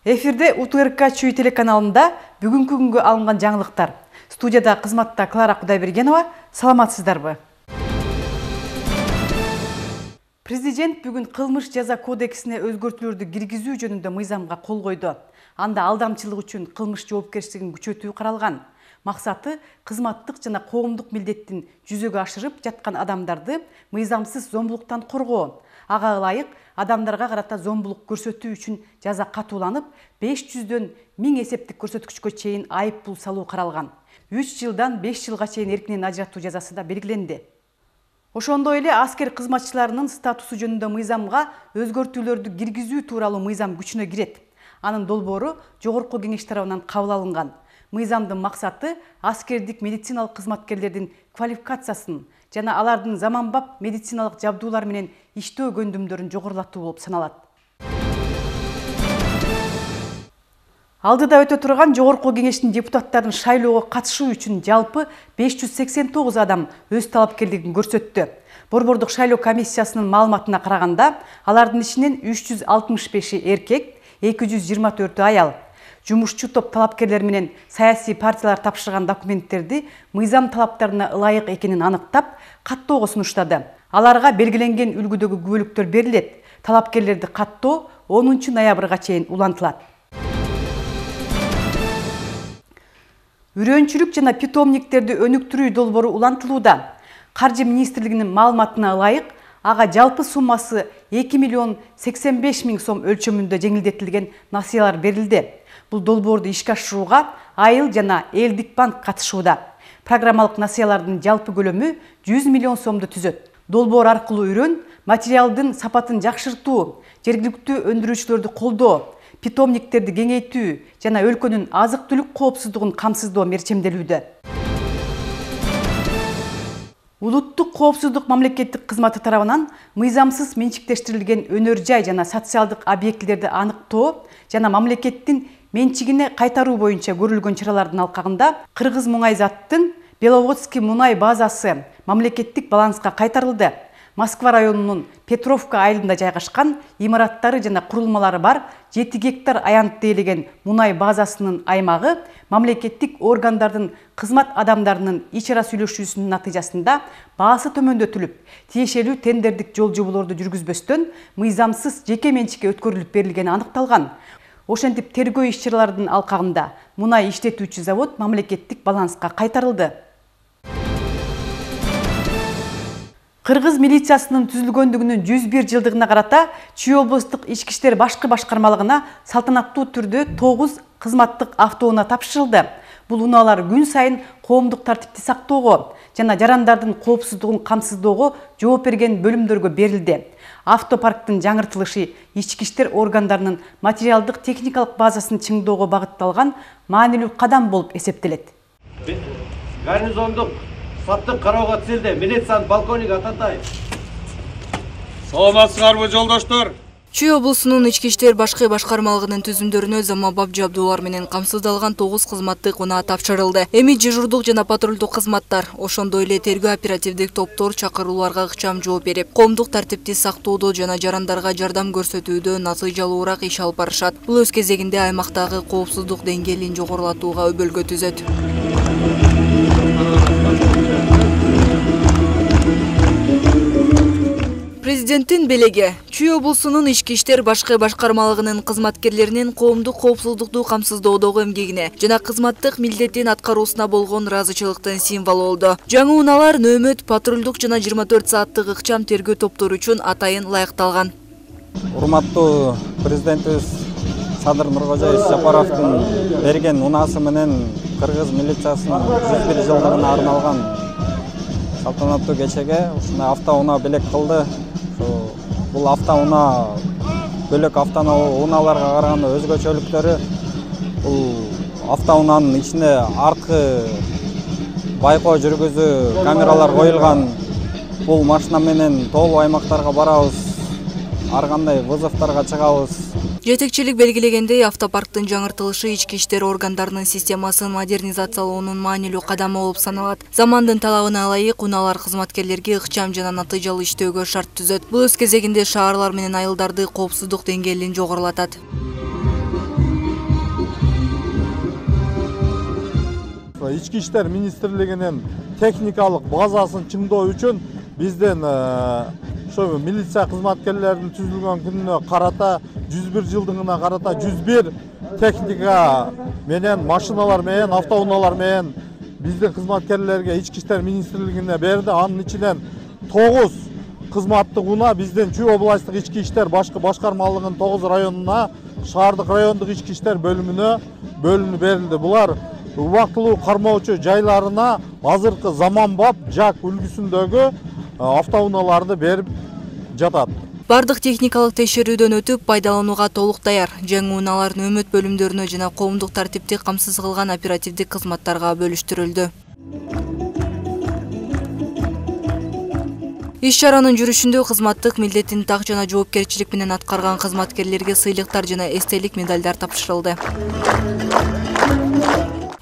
Эфирде УТРК Чүй телеканалында бүгүнкү күнгө алынган жаңылыктар. Студияда кызматта Клара Кудайбергенова. Саламатсыздарбы? Президент бүгүн кылмыш жаза кодексине өзгөртүүлөрдү киргизүү жөнүндө мыйзамга кол койду. Анда алдамчылык үчүн кылмыш жоопкерчилигин күчөтүү каралган. Максаты кызматтык жана коомдук милдеттин жүзөгө ашырып жаткан адамдарды мыйзамсыз зомбулуктан коргоо. Ага ылайык адамдарга карата зомбулук көрсөтүү үчүн жаза катууланып, 500дөн 1000 эсептик көрсөткүчкө чейин айып пул салуу каралган. 3 жылдан 5 жылга чейин эркинен ажыратуу жазасы да белгиленди. Ошондой эле аскер кызматчыларынын статусу жөнүндө мыйзамга өзгөртүүлөрдү киргизүү тууралуу мыйзам күчүнө кирет. Анын долбоору Жогорку Кеңеш тарабынан кабыл алынган. Мыйзамдын максаты аскердик медициналык кызматкерлердин квалификациясын жана алардын заманбап медициналык жабдуулар менен иштөө көндүмдөрүн жогорулатуу болуп саналат. Алдыда өтө турган Жогорку Кеңештин депутаттарын шайлоого катышуу үчүн жалпы 589 адам өз талапкерлигин көрсөттү. Борбордук шайлоо комиссиясынын маалыматына караганда, алардын ичинен 365 эркек, 224 аял. Жумушчу топ талапкерлер менен саясий партиялар тапшырган документтерди мыйзам талаптарына ылайык экенин аныктап, каттоого сунуштады. Аларга белгиленген үлгүдөгү күбөлүктөр берилет. Талапкерлерди каттоо 10 ноябрга чейин улантылат. Үрөнчүлүк жана питомниктерди өнүктүрүү долбоору улантылууда. Каржы министрлигинин маалыматына ылайык, ага жалпы суммасы 2 миллион 85 миң сом өлчөмүндө жеңилдетилген насыялар берилди. Бул долбоорду ишке ашырууга Айыл жана Элдик банк катышууда. Программалык насыялардын жалпы көлөмү 100 миллион сомду түзөт. Долбоор аркылуу үрөн материалдын сапатын жакшыртуу, жергиликтүү өндүрүүчүлөрдү колдоо, питомниктерди кеңейтүү жана өлкөнүн азык-түлүк коопсуздугун камсыздоо мерчемделүүдө. Улуттук коопсуздук мамлекеттик кызматы тарабынан мыйзамсыз менчиктештирилген өнөр жай жана социалдык объектилерди аныктоо жана мамлекеттин менчигине кайтаруу боюнча көрүлгөн чаралардын алкагында Кыргыз Мунайзаттын Беловодский мунай базасы мамлекеттик баланска кайтарылды. Москва районунун Петровка айылында жайгашкан имараттары жана курулмалары бар 7 гектар аянтты ээлеген мунай базасынын аймагы мамлекеттик органдардын кызмат адамдарынын ич ара сүйлөшүүсүнүн натыйжасында баасы төмөндөтүлүп, тиешелүү тендердик жол жоболорду жүргүзбөстөн мыйзамсыз жеке менчикке өткөрүлүп берилгени аныкталган. Ошентип тергөө иш-чараларынын алкагында мунай иштетүүчү завод мамлекеттик баланска кайтарылды. Кыргыз милициясынын түзүлгөндүгүнүн 101 жылдыгына карата Чүй облустук ички иштер башкы башкармалыгына салтанаттуу түрдө 9 кызматтык автоунаа тапшырылды. Бул унаалар күн сайын коомдук тартипти сактоого жана жарандардын коопсуздугун камсыздоого жооп берген бөлүмдөргө берилди. Автопарктын жаңыртылышы ички иштер органдарынын материалдык техникалык базасын чыңдоого багытталган маанилүү кадам болуп эсептелет. Гарнизондук саптык кароого тизилди. Милициянын полковник Ататай. Саламатсыздарбы жолдоштор? Чүй облусунун ички иштер башкы башкармалыгынын түзүмдөрүнө заманбап жабдуулар менен камсыздалган 9 кызматтык унаа тапшырылды. Эми дежурдук жана патрулдук кызматтар, ошондой эле тергөө оперативдик топтор чакырууларга ыкчам жооп берип, коомдук тартипти сактоодо жана жарандарга жардам көрсөтүүдө натыйжалуураак иш алып барышат. Бул өз кезегинде аймактагы коопсуздук деңгээлин жогорулатууга өбөлгө түзөт. Президенттин белеги Чүй облусунун ички иштер башкы башкармалыгынын кызматкерлеринин коомдук коопсуздукту камсыздоодогу эмгегине жана кызматтык милдетин аткаруусуна болгон ыраазычылыктын символу болду. Жаңы унаалар нөөмөт, патрулдук жана 24 сааттык ыкчам тергөө топтору үчүн атайын ылайыкталган. Урматтуу президентибиз Садыр Нуркожоевич Жапаровдун берген унаасы менен Кыргыз милициясынын 101 жылдыгына арналган салтанаттуу кечеге ушундай автоунаа белек кылды. Бул автоунаа бөлөк автоунааларга караганда өзгөчөлүктөрү бул автоунаанын ичине арткы байкоо жүргүзүү камералар коюлган. Бул машина менен тоолуу аймактарга барабыз, ар кандай вызовторго чыгабыз. Жетекчилик белгилегендей, автопарктын жаңыртылышы ички иштер органдарынын системасын модернизациялоонун маанилүү кадамы болуп саналат. Замандын талабына ылайык унаалар кызматкерлерге ыкчам жана натыйжалуу иштөөгө шарт түзөт. Бул өз кезегинде шаарлар менен айылдарды коопсуздук деңгээлин жогорулатат. Ички иштер министрлигинин техникалык базасын чыңдоо үчүн бизден ошо милиция кызматкерлеринин түзүлгөн күнүнө карата 101 жылдыгына карата 101 техника менен машиналар менен автоунаалар менен биздин кызматкерлерге ички иштер министрлигине берди. Анын ичинен 9 кызматтык унаа биздин Чүй областтык ички иштер башкармалыгынын 9 районуна, шаардык райондук ички иштер бөлүмүнө бөлүнүп берилди. Булар убактылуу кармоочу жайларына азыркы заманбап жак үлгүсүндөгү автоунааларды берип жатат. Бардык техникалык текшерүүдөн өтүп, пайдаланууга толук даяр. Жаңы унаалардын өмөт бөлүмдөрүнө жана коомдук тартипти камсыз кылган оперативдик кызматтарга бөлүштүрүлдү. Иш-чаранын жүрүшүндө кызматтык милдетин так жана жоопкерчилик менен аткарган кызматкерлерге сыйлыктар жана эстелик медалдар тапшырылды.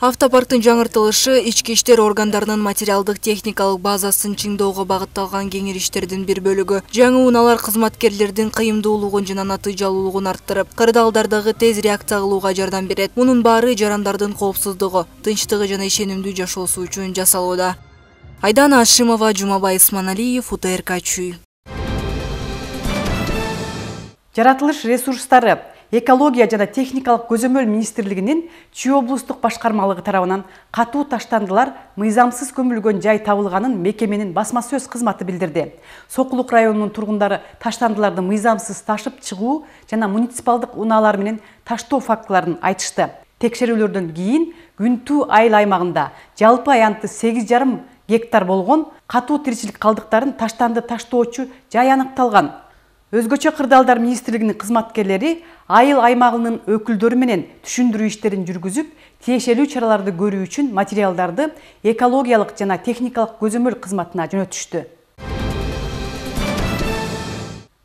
Автопарктын жаңыртылышы ички иштер органдарынын материалдык техникалык базасын чыңдоого багытталган кеңириштердин бир бөлүгү. Жаңы унаалар кызматкерлердин кыйымдуулугун жана натыйжалуулугун арттырып, кырдаалдардагы тез реакция кылууга жардам берет. Мунун баары жарандардын коопсуздугу, тынчтыгы жана ишенимдүү жашоосу үчүн жасалууда. Айдана Ашимова, Жумабай Исманалиев, УТРК Чүй. Жаратылыш ресурстары экология жана техникалык көзөмөл министрлигинин Чүй облустук башкармалыгы тарабынан катуу таштандылар мыйзамсыз көмүлгөн жай табылганын мекеменин басма сөз кызматы билдирди. Сокулук районунун тургундары таштандыларды мыйзамсыз ташып чыгуу жана муниципалдык унаалар менен таштоо фактыларын айтышты. Текшерүүлөрдөн кийин Күнтүү айыл аймагында жалпы аянты 8,5 гектар болгон катуу тиричилик калдыктарын таштанды таштоочу жай аныкталган. Өзгөчө кырдаалдар министрлигинин кызматкерлери айыл аймагынын өкүлдөрү менен түшүндүрүү иштерин жүргүзүп, тиешелүү чараларды көрүү үчүн материалдарды экологиялык жана техникалык көзөмөл кызматына жөнөтүштү.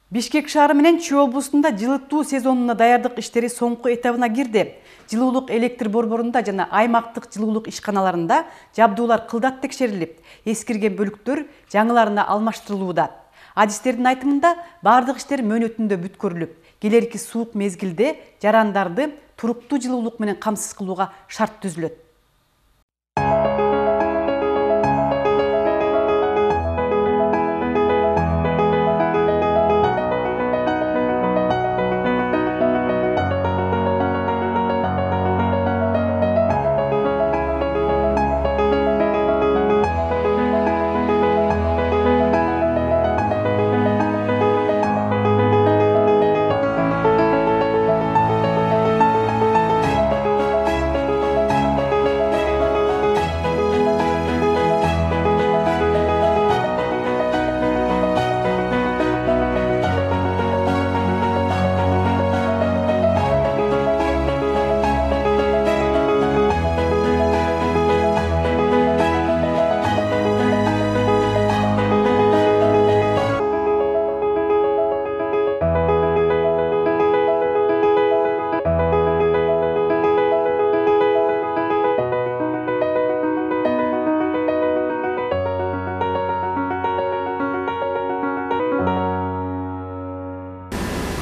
Бишкек шаары менен Чүй облусунда жылытуу сезонуна даярдык иштери соңку этабына кирди. Жылуулук электр борборунда жана аймактык жылуулук ишканаларында жабдуулар кылдат текшерилип, эскирген бөлүктөр жаңыларына алмаштырылууда. Адистердин айтымында бардык иштер мөөнөтүндө бүткөрүлүп, келерки суук мезгилде жарандарды туруктуу жылуулук менен камсыз кылууга шарт түзүлөт.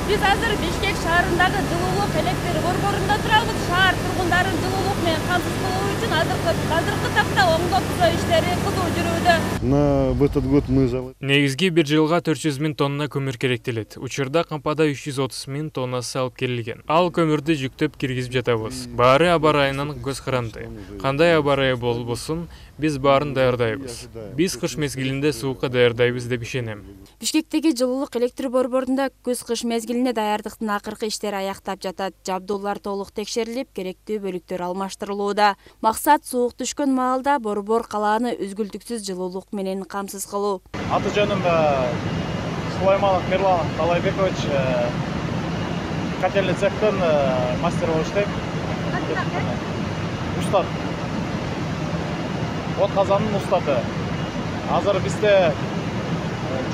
Biz hazır Bişkek şaharındagы жылуулук электр борборунда турабыз. Шаар тургундарын жылуулук менен камсыз кылуу үчүн азыркы тапта оңдоп иштери кызуу жүрүүдө. В этот год мы Негизги бир жылга 400 000 тонна көмүр керектелет. Учурда кампада 330 000 тоннасы алып келилген. Ал көмүрдү жүктөп киргизип жатабыз. Баары аба ырайынан көз каранды. Кандай аба ырайы болбосун, биз баарын даярдайбыз. Биз кыш мезгилинде суукка даярдайбыз деп ишенем. Бишкектеги жылуулук электр борборунда көз-кыш мезгилине даярдыктын акыркы иштери аяктап жатат. Жабдуулар толук текшерилип, керектүү бөлүктөр алмаштырылууда. Максат суук түшкөн маалда борбор калааны үзгүлтүксүз жылуулук менен камсыз кылуу. Аты жөнүм Сулайманов Мирлан Талайбекович, котельный цехтын мастер болуп иштейм. Устат. От казанын устаты. Азыр бизде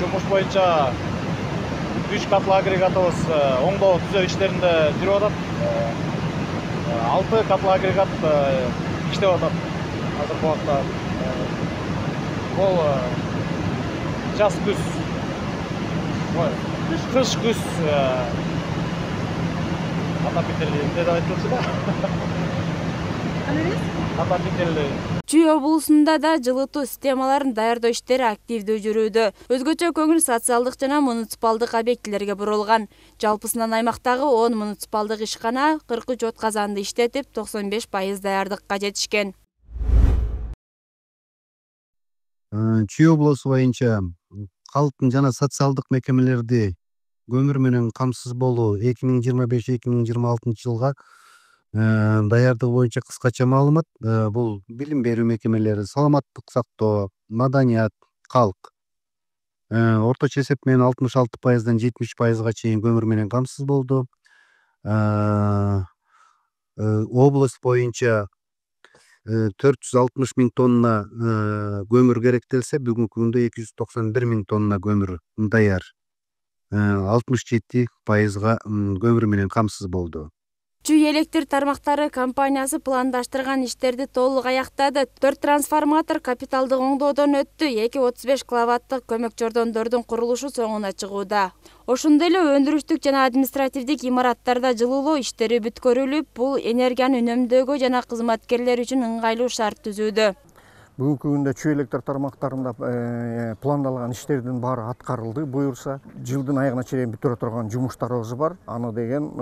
жумуш боюнча 3 катлы агрегатыбыз оңдоо түзөө иштеринде жүрүп атат. 6 катлы агрегат иштеп атат. Азыркы убакта бул жаз күз, кыш күз отопительный деп айтылчу да. Отопительный. Чүй облусунда да жылытуу системаларын даярдоо иштери активдүү жүрүүдө. Өзгөчө көңүл социалдык жана муниципалдык объектилерге бурулган. Жалпысынан аймактагы 10 муниципалдык ишкана 43 отказанды иштетип, 95% даярдыкка жетишкен. Чүй облусу боюнча калктын жана социалдык мекемелерди көмүр менен камсыз болуу 2025-2026 жылга даярдыгы боюнча кыскача маалымат. Бул билим берүү мекемелери, саламаттык сактоо, маданият, калк. Орточо эсеп менен 66%дан 70%га чейин көмүр менен камсыз болду. Область боюнча 460 000 тонна көмүр керектелсе, бүгүнкү күндө 291 000 тонна көмүр даяр. 67%га көмүр менен камсыз болду. Чүй электр тармактары компаниясы пландаштырган иштерди толук аяктады. 4 трансформатор капиталдык оңдоодон өттү. 235 киловаттык көмөк жордондордун курулушу соңуна чыгууда. Ошондой эле өндүрүштүк жана административдик имараттарда жылуулоо иштери бүткөрүлүп, бул энергияны үнөмдөөгө жана кызматкерлер үчүн ыңгайлуу шарт түзүүдө. Бүгүнкү күндө чүй электр тармактарында пландалган иштердин баары аткарылды. Буюрса, жылдын айына чейин бүтүрө турган жумуштарыбыз бар. Аны деген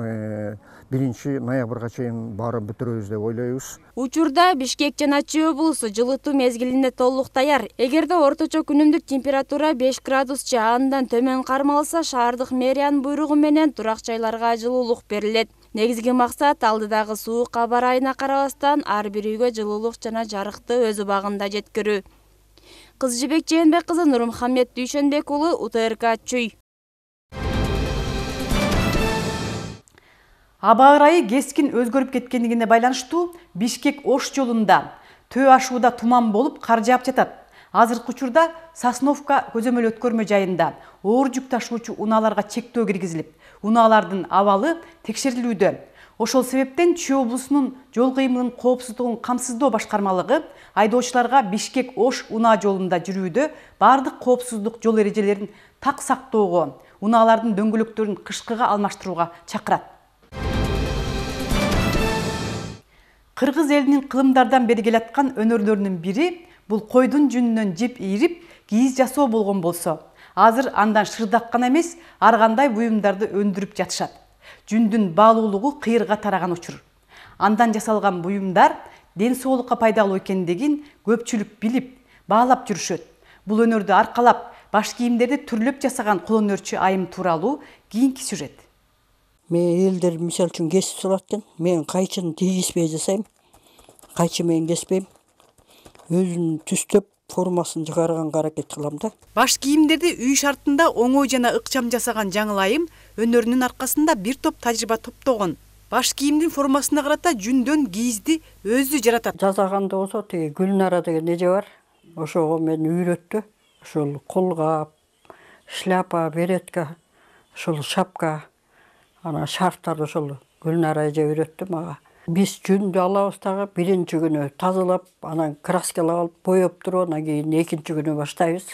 1 ноябрга чейин баары бүтүрөбүз деп ойлойбуз. Учурда Бишкек жана Чүй облусу жылытуу мезгилине толук даяр. Эгерде орточо күнүмдүк температура 5 градус же андан төмөн кармалса, шаардык мэриянын буйругу менен турак жайларга жылуулук берилет. Негизги максат алдыдагы суук аба ырайына карабастан ар бир үйгө жылуулук жана жарыкты өз убагында жеткирүү. Кызжыбек Жээнбек кызы, Нурмухаммед Дүйшөнбек уулу, УТРК Чүй. Аба ырайы кескин өзгөрүп кеткендигине байланыштуу Бишкек-Ош жолунда төө ашууда туман болуп кар жаап жатат. Азыркы учурда Сосновка көзөмөл өткөрмө жайында оор жүк ташуучу унааларга чектөө киргизилип, унаалардын абалы текшерилүүдө. Ошол себептен Чүй облусунун жол кыймылынын коопсуздугун камсыздоо башкармалыгы айдоочуларга Бишкек-Ош унаа жолунда жүрүүдө бардык коопсуздук жол эрежелерин так сактоого, унаалардын дөңгөлөктөрүн кышкыга алмаштырууга чакырат. Кыргыз элинин кылымдардан бери келаткан өнөрлөрүнүн бири бул койдун жүнүнөн жип ийрип, кийиз жасоо болгон болсо, азыр андан шырдак гана эмес, ар кандай буюмдарды өндүрүп жатышат. Жүндүн баалуулугу кыйырга тараган учур. Андан жасалган буюмдар ден соолукка пайдалуу экендигин көпчүлүк билип, баалап жүрүшөт. Бул өнөрдү аркалап, баш кийимдерди түрлөп жасаган колөнөрчү Айым тууралуу кийинки сюжет. Мен элдер мисал үчүн кесип салат экен. Мен кайчыны тийгизбей жасайм. Кайчы менен кеспейм. Өзүн түстөп, формасын чыгарганга аракет кылам да. Баш кийимдерди үй шартында оңой жана ыкчам жасаган жаңыл Айым өнөрүнүн аркасында бир топ тажрыйба топтогон. Баш кийимдин формасына карата жүндөн кийизди өзү жаратат. Жасаганда болсо тиги Гүлнара деген эже бар. Ошого мени үйрөттү. Ошол колгап, шляпа, беретка, ошол шапка, ана шарфтарды ошол Гүлнара эже үйрөттү мага. Биз жүндү алабыз дагы, биринчи күнү тазалап, анан краскалап алып, боеп туруп, анан кийин экинчи күнү баштайбыз.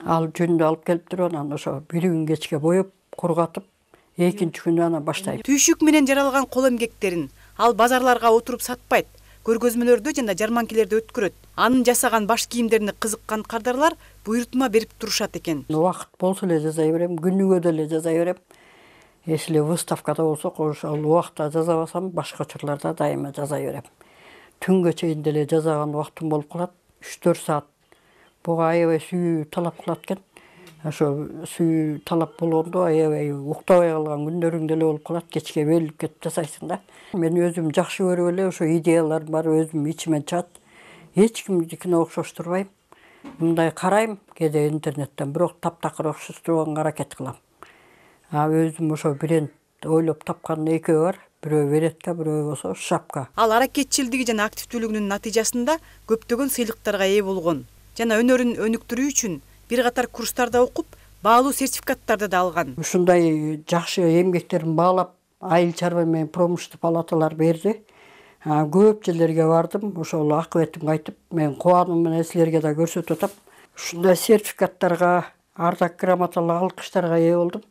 Ал жүндү алып келип туруп, анан ошо бир күн кечке боеп, кургатып, экинчи күнү анан баштайбыз. Түйшүк менен жаралган кол эмгектерин ал базарларга отуруп сатпайт, көргөзмөлөрдө жана жарманкелерде өткөрөт. Анын жасаган баш кийимдерине кызыккан кардарлар буйрутма берип турушат экен. Убакыт болсо эле жаза берем, күнүгө деле жаза берем. Если выставкада болсок, ошол убакта жазабасам, башка учурларда дайыма жаза берем. Түнгө чейин деле жазаган убактым болуп калат, 3-4 саат. Буга аябай сүйүү талап кылат экен. Ошо сүйүү талап болгондо аябай уктабай калган күндөрүң деле болуп калат, кечке белип кетип жасайсың да. Мен өзүм жакшы көрүп эле ошо идеялар бар, өзүм ичимен чыгат. Эч кимдикине окшоштурбайм. Мындай карайм, кээде интернеттен, бирок таптакыр окшоштурганга аракет кылам. Өзүм ошо бренд ойлоп тапкан экөө бар. Бирөө беретка, бирөө болсо шапка. Ал аракетчилдиги жана активдүүлүгүнүн натыйжасында көптөгөн сыйлыктарга ээ болгон жана өнөрүн өнүктүрүү үчүн бир катар курстарда окуп, баалуу сертификаттарды да алган. Ушундай жакшы эмгектерин баалап, айыл чарба менен промыштуу палаталар берди. Көп жерлерге бардым, ошол акыбетимди айтып, мен кубанычым менен силерге да көрсөтүп атам. Ушундай сертификаттарга, ардак грамоталык алкыштарга ээ болдум.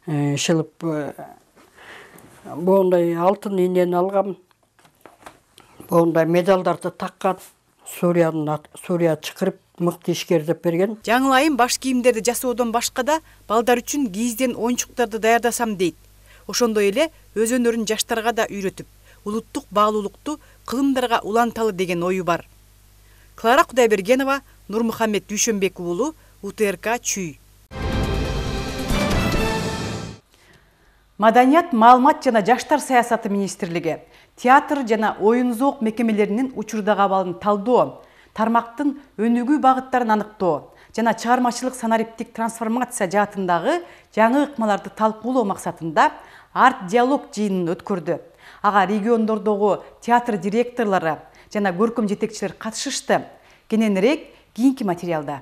Шылып моундай алтын инени алгам, моундай медалдарды таккан, Сурия чыкырып мыкты ишкер деп берген. Жаңылайым баш кийимдерди жасоодон башка да балдар үчүн кийизден оюнчуктарды даярдасам дейт. Ошондой эле өз өнөрүн жаштарга да үйрөтүп, улуттук баалуулукту кылымдарга уланталы деген ою бар. Клара Кудайбергенова, Нурмухаммед Дүйшөнбек уулу, УТРК Чүй. Маданият, маалымат жана жаштар саясаты министрлиги театр жана оюн зоок мекемелеринин учурдагы абалын талдоо, тармактын өнүгүү багыттарын аныктоо жана чыгармачылык санариптик трансформация жаатындагы жаңы ыкмаларды талкуулоо максатында арт-диалог жыйынын өткөрдү. Ага региондордогу театр директорлору жана көркөм жетекчилер катышышты. Кененирээк кийинки материалда.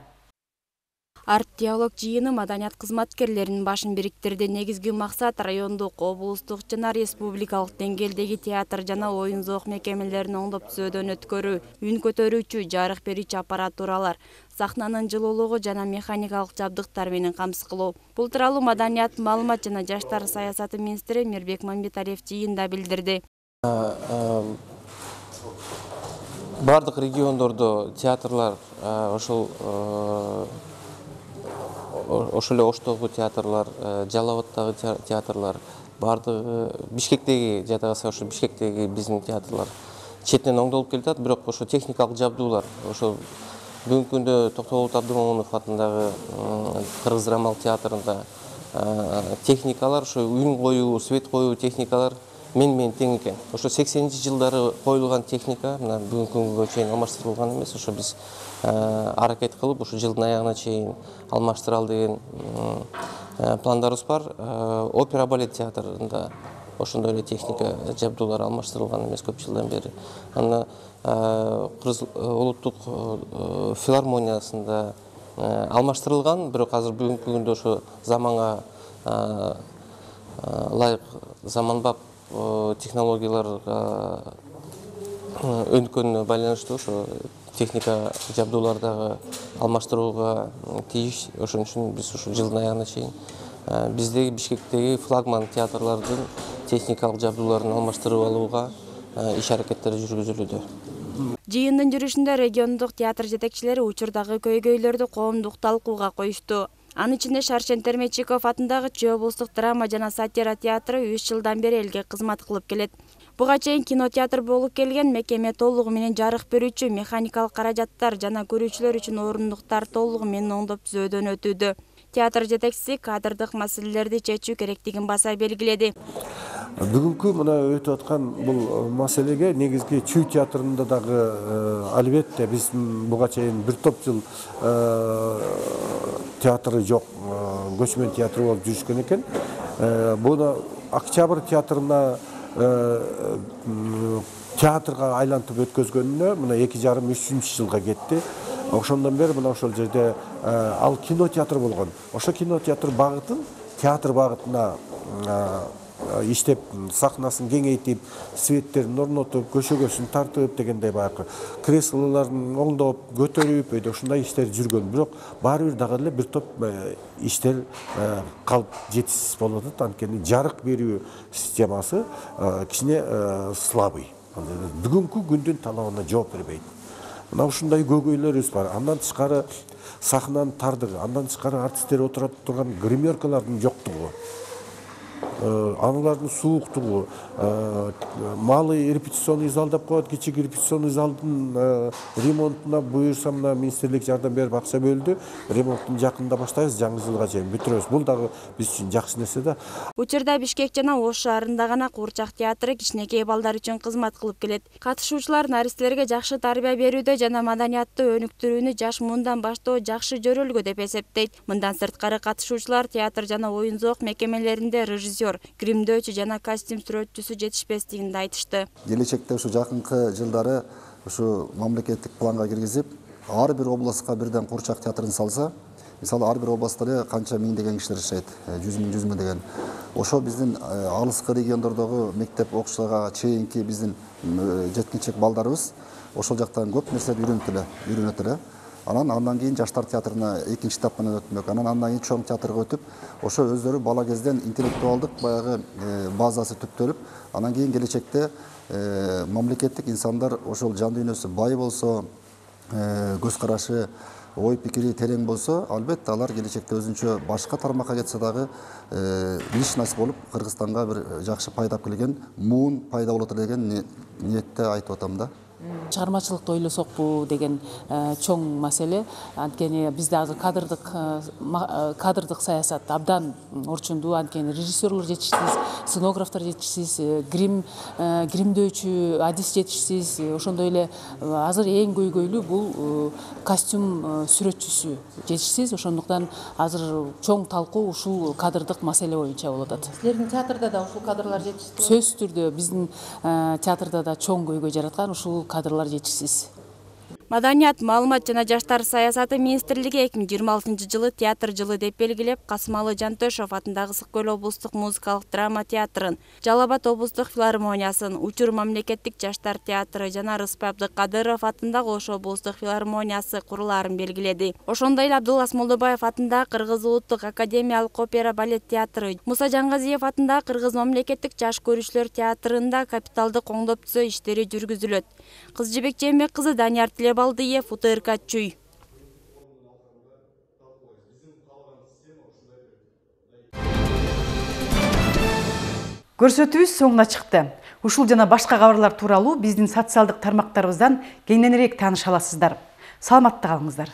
Арт-диалог жыйыны маданият кызматкерлеринин башын бириктирди. Негизги максат райондук, облустук жана республикалык деңгээлдеги театр жана оюн зоок мекемелерин оңдоп түзөөдөн өткөрүү, үн көтөрүүчү, жарык берүүчү аппаратуралар, сахнанын жылуулугу жана механикалык жабдыктар менен камсыз кылуу. Бул тууралуу маданият, маалымат жана жаштар саясаты министри Мирбек Мамбеталиев жыйында билдирди. Бардык региондордо театрлар ошол эле Оштогу театрлар, Жалал Абадтагы театрлар, бардыгы Бишкектеги жада калса ошо Бишкектеги биздин театрлар четинен оңдолуп келатат, бирок ошо техникалык жабдуулар ошо бүгүнкү күндө Токтогул Абдымомунов атындагы Кыргыз драмалык театрында техникалар, ошо үн коюу, свет коюу техникалар мен тең экен. Ошо 80-ci жылдары коюлган техника мына бүгүнкү күнгө чейин алмаштырылган эмес. Ошо биз аракет кылып, ошо жылдын аягына чейин алмаштыралы деген пландарыбыз бар. Опера балет театрында ошондой эле техника жабдуулар алмаштырылган эмес көп жылдан бери. Аны Кыргыз улуттук филармониясында алмаштырылган, бирок азыр бүгүнкү күндө ошо заманга ылайык заманбап технологияларга өнүккөнүнө байланыштуу ошо техника жабдуулардагы алмаштырууга тийиш. Ошон үчүн биз ушу жылдын аягына чейин биздеги Бишкектеги флагман театрлардын техникалык жабдууларын алмаштырып алууга иш аракеттер жүргүзүлүүдө. Жыйындын жүрүшүндө региондук театр жетекчилери учурдагы көйгөйлөрдү коомдук талкууга коюшту. Анын ичинде Шаршен Термечиков атындагы Чүй облустук драма жана сатира театры 3 жылдан бери элге кызмат кылып келет. Буга чейин кинотеатр болуп келген мекеме толугу менен жарык берүүчү, механикалык каражаттар жана көрүүчүлөр үчүн орундуктар толугу менен оңдоп түзөөдөн өтүүдө. Театр жетекчиси кадрдык маселелерди чечүү керектигин баса белгиледи. Бүгүнкү мына өтүп аткан бул маселеге негизги Чүй театрында дагы албетте биздин буга чейин бир топ жыл театры жок, көчмөн театры болуп жүрүшкөн экен. Буну Октябрь театрына театрга айлантып өткөзгөнүнө мына 2,5-3 жылга кетти. Ошондон бери мына ошол жерде ал кинотеатр болгон. Ошо кинотеатр багытын театр багытына иштеп, сахнасын кеңейтип, светтерин орнотуп, көшөгөсүн тартып дегендей баягы креслолорун оңдоп, көтөрүп, өйдө ушундай иштер жүргөн. Бирок баары бир дагы эле бир топ иштер калып жетишсиз болуп атат. Анткени жарык берүү системасы кичине слабый. Бүгүнкү күндүн талабына жооп бербейт. Мына ушундай көйгөйлөрүбүз бар. Андан тышкары сахнанын тардыгы, андан тышкары артисттер отура турган гримеркалардын жоктугу, аналардын сууктугу, малый репетиционный зал деп коет, кичик репетиционный залдын ремонтуна буюрса мына министрлик жардам берип акча бөлдү. Ремонттун жакында баштайбыз, жаңы жылга чейин бүтүрөбүз. Бул дагы биз үчүн жакшы нерсе да. Учурда Бишкек жана Ош шаарында гана Куурчак театры кичинекей балдар үчүн кызмат кылып келет. Катышуучулар наристелерге жакшы тарбия берүүдө жана маданиятты өнүктүрүүнү жаш муундан баштоо жакшы жөрөлгө деп эсептейт. Мындан сырткары катышуучулар театр жана оюн зоок мекемелеринде режиссер, гримдөөчү жана костюм сүрөтчүсү жетишпестигин да айтышты. Келечекте ушу жакынкы жылдары ушу мамлекеттик планга киргизип, ар бир областка бирден Куурчак театрын салса, мисалы ар бир областта эле канча миңдеген кишилер жашайт, 100 миң деген. Ошо биздин алыскы региондордогу мектеп окуучуларга чейинки биздин жеткинчек балдарыбыз ошол жактан көп нерселерди үйрөнөт эле. Андан кийин жаштар театрына экинчи этап менен өтмөк. Андан кийин чоң театрга өтүп, ошо өздөрү бала кезден интеллектуалдык баягы базасы түптөлүп, андан кийин келечекте мамлекеттик инсандар ошол жан дүйнөсү бай болсо, көз карашы, ой пикири терең болсо, албетте алар келечекте өзүнчө башка тармакка кетсе дагы иш насип болуп Кыргызстанга бир жакшы пайда алып келген, муун пайда болот деген ниетте айтып атам да. Чыгармачылыкты ойлосокпу деген чоң маселе. Анткени бизде азыр кадрдык саясат абдан орчундуу. Анткени режиссерлор жетишсиз, сценографтар жетишсиз, гримдөөчү адис жетишсиз. Ошондой эле азыр эң көйгөйлүү бул костюм сүрөтчүсү жетишсиз. Ошондуктан азыр чоң талкуу ушул кадрдык маселе боюнча болуп атат. Силердин театрда да ушул кадрлар жетишти? Сөзсүз түрдө биздин театрда да чоң көйгөй жараткан ушул кадрлар жетишсиз. Маданият, маалымат жана жаштар саясаты министрлиги 2026 жылы театр жылы деп белгилеп, Касымалы Жантөшов атындагы Ысык Көл облустук музыкалык драма театрын, Жалал Абад облустук филармониясын, Учур мамлекеттик жаштар театры жана Рыспай Абдыкадыров атындагы Ош облустук филармониясы курулаарын белгиледи. Ошондой эле Абдуллас Молдобаев атындагы Кыргыз улуттук академиялык опера балет театры, Муса Жангазиев атындагы Кыргыз мамлекеттик жаш көрүүчүлөр театрында капиталдык оңдоп түзөө иштери жүргүзүлөт. Кыз Жебек Жээнбек кызы, Данияр Балдыев, УТРК Чүй. Көрсөтүүбүз соңуна чыкты. Ушул жана башка кабарлар тууралуу биздин социалдык тармактарыбыздан кеңенирээк тааныша аласыздар. Саламатта калыңыздар.